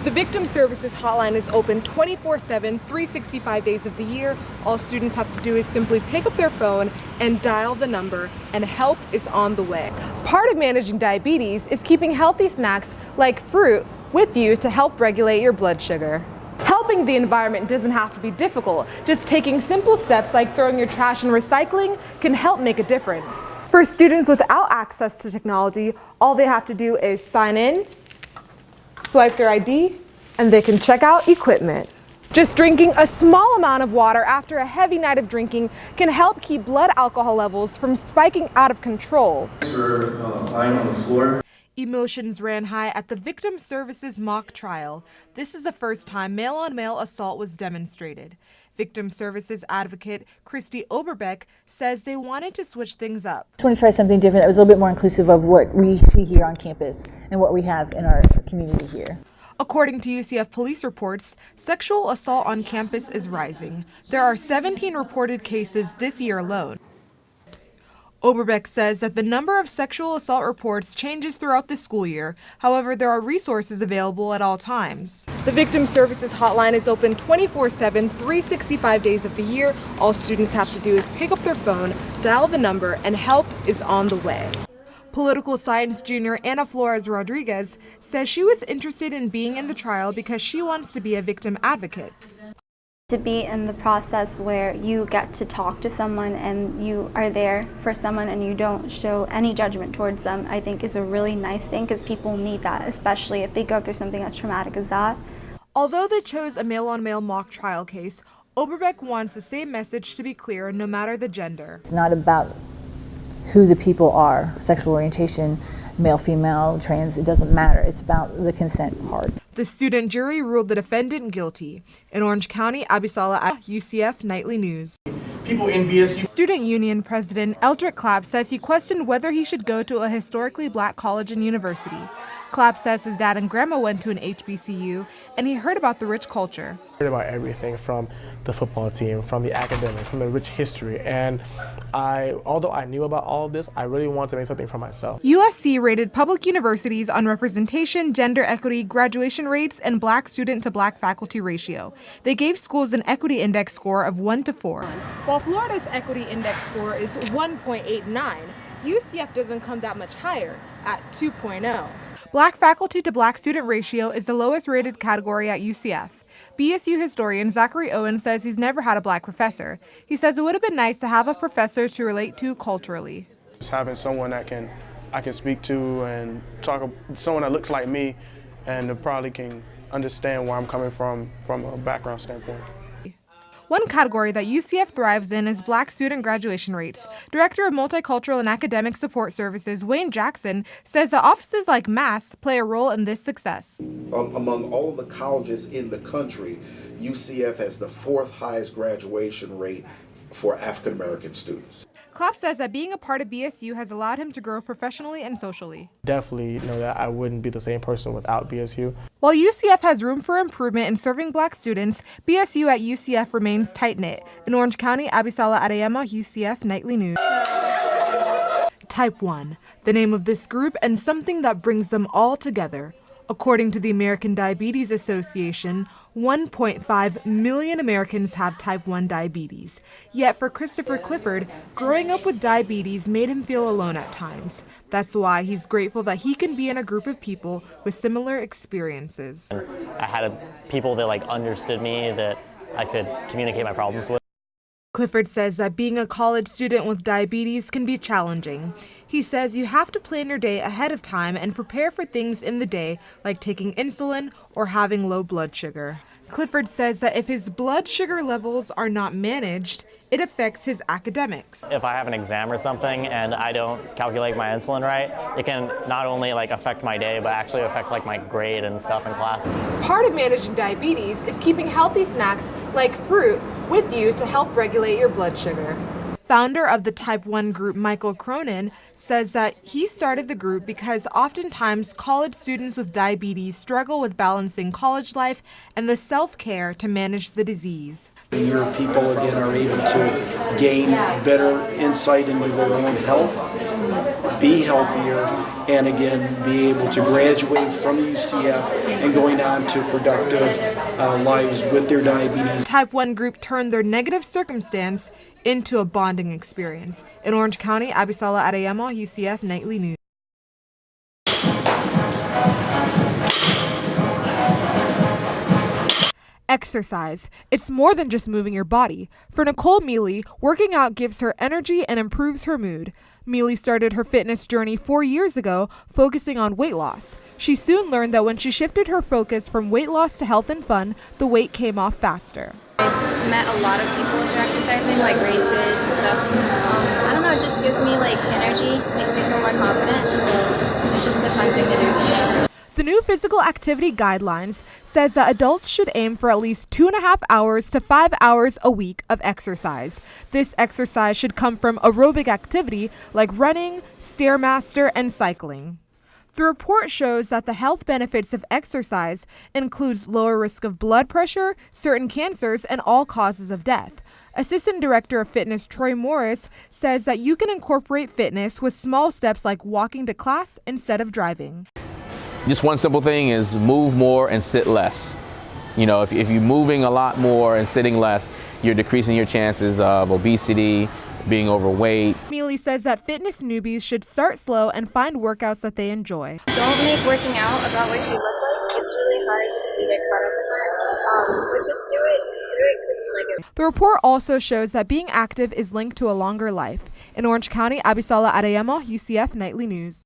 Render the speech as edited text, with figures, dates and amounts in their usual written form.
The Victim Services Hotline is open 24/7, 365 days of the year. All students have to do is simply pick up their phone and dial the number, and help is on the way. Part of managing diabetes is keeping healthy snacks like fruit with you to help regulate your blood sugar. Helping the environment doesn't have to be difficult. Just taking simple steps like throwing your trash in recycling can help make a difference. For students without access to technology, all they have to do is sign in, swipe their ID, and they can check out equipment. Just drinking a small amount of water after a heavy night of drinking can help keep blood alcohol levels from spiking out of control. We're lying on the floor. Emotions ran high at the Victim Services mock trial. This is the first time male-on-male assault was demonstrated. Victim Services advocate Christy Oberbeck says they wanted to switch things up. I just want to try something different that was a little bit more inclusive of what we see here on campus and what we have in our community here. According to UCF police reports, sexual assault on campus is rising. There are 17 reported cases this year alone. Oberbeck says that the number of sexual assault reports changes throughout the school year. However, there are resources available at all times. The Victim Services Hotline is open 24/7, 365 days of the year. All students have to do is pick up their phone, dial the number, and help is on the way. Political science junior Ana Flores Rodriguez says she was interested in being in the trial because she wants to be a victim advocate. To be in the process where you get to talk to someone and you are there for someone and you don't show any judgment towards them, I think is a really nice thing, because people need that, especially if they go through something as traumatic as that. Although they chose a male-on-male mock trial case, Oberbeck wants the same message to be clear no matter the gender. It's not about who the people are, sexual orientation, male, female, trans, it doesn't matter. It's about the consent part. The student jury ruled the defendant guilty. In Orange County, Abisala at UCF Nightly News. People in BSU. Student Union President Eldrick Clapp says he questioned whether he should go to a historically black college and university. Clapp says his dad and grandma went to an HBCU and he heard about the rich culture. I heard about everything from the football team, from the academics, from the rich history, and although I knew about all of this, I really wanted to make something for myself. USC rated public universities on representation, gender equity, graduation rates, and black student to black faculty ratio. They gave schools an equity index score of 1 to 4. While Florida's equity index score is 1.89, UCF doesn't come that much higher at 2.0. Black faculty to black student ratio is the lowest rated category at UCF. BSU historian Zachary Owen says he's never had a black professor. He says it would have been nice to have a professor to relate to culturally. Just having someone that I can speak to and talk, someone that looks like me and probably can understand where I'm coming from a background standpoint. One category that UCF thrives in is black student graduation rates. Director of Multicultural and Academic Support Services, Wayne Jackson, says that offices like MASS play a role in this success. Among all of the colleges in the country, UCF has the 4th highest graduation rate for African American students. Clapp says that being a part of BSU has allowed him to grow professionally and socially. Definitely know that I wouldn't be the same person without BSU. While UCF has room for improvement in serving black students, BSU at UCF remains tight-knit. In Orange County, Abisala Adeyemo, UCF Nightly News. Type 1, the name of this group and something that brings them all together. According to the American Diabetes Association, 1.5 million Americans have type 1 diabetes. Yet for Christopher Clifford, growing up with diabetes made him feel alone at times. That's why he's grateful that he can be in a group of people with similar experiences. I had people that understood me, that I could communicate my problems with. Clifford says that being a college student with diabetes can be challenging. He says you have to plan your day ahead of time and prepare for things in the day, like taking insulin or having low blood sugar. Clifford says that if his blood sugar levels are not managed, it affects his academics. If I have an exam or something and I don't calculate my insulin right, it can not only affect my day, but actually affect my grade and stuff in class. Part of managing diabetes is keeping healthy snacks like fruit with you to help regulate your blood sugar. Founder of the Type 1 group, Michael Cronin, says that he started the group because oftentimes college students with diabetes struggle with balancing college life and the self-care to manage the disease. Your people, again, are able to gain better insight into their own health be healthier, and again, be able to graduate from UCF and going on to productive lives with their diabetes. Type 1 group turned their negative circumstance into a bonding experience. In Orange County, Abisala Adeyemo, UCF Nightly News. Exercise. It's more than just moving your body. For Nicole Mealy, working out gives her energy and improves her mood. Mealy started her fitness journey 4 years ago, focusing on weight loss. She soon learned that when she shifted her focus from weight loss to health and fun, the weight came off faster. I've met a lot of people through exercising, like races and stuff. I don't know, it just gives me like energy, makes me feel more confident, so it's just a fun thing to do. The new physical activity guidelines says that adults should aim for at least 2.5 hours to 5 hours a week of exercise. This exercise should come from aerobic activity like running, Stairmaster, and cycling. The report shows that the health benefits of exercise includes lower risk of blood pressure, certain cancers, and all causes of death. Assistant Director of Fitness Troy Morris says that you can incorporate fitness with small steps like walking to class instead of driving. Just one simple thing is move more and sit less. You know, if you're moving a lot more and sitting less, you're decreasing your chances of obesity, being overweight. Mealy says that fitness newbies should start slow and find workouts that they enjoy. Don't make working out about what you look like. It's really hard to get caught up with that. But just do it because you like it. The report also shows that being active is linked to a longer life. In Orange County, Abisala Adeyemo, UCF Nightly News.